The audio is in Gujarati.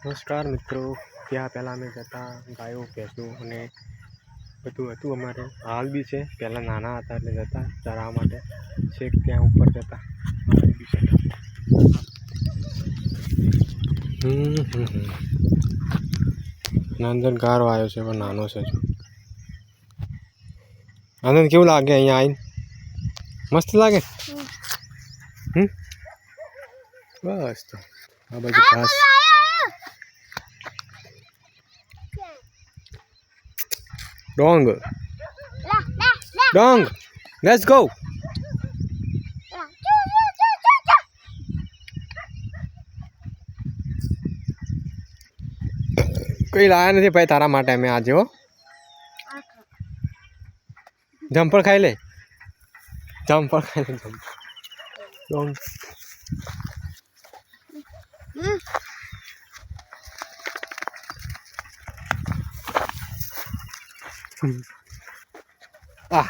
નમસ્કાર મિત્રો, ત્યાં પહેલાં અમે જતા ગાયો ભેંસો અને બધું હતું અમારે. હાલ બી છે, પહેલાં નાના હતા એટલે જતા ચરાવવા માટે છેક ત્યાં ઉપર જતા. અંદર ગારો આવ્યો છે પણ નાનો છે. આનંદ કેવું લાગે અહીંયા આવીને? મસ્ત લાગે. બસ તો આ બધું ઘાસ. Dzong Dzong, let's go. કઈ લાયા નથી ભાઈ તારા માટે અમે આજે. હો, જમ્પર ખાઈ લે, જમ્પર ખાઈ લે. ડોંગ ah.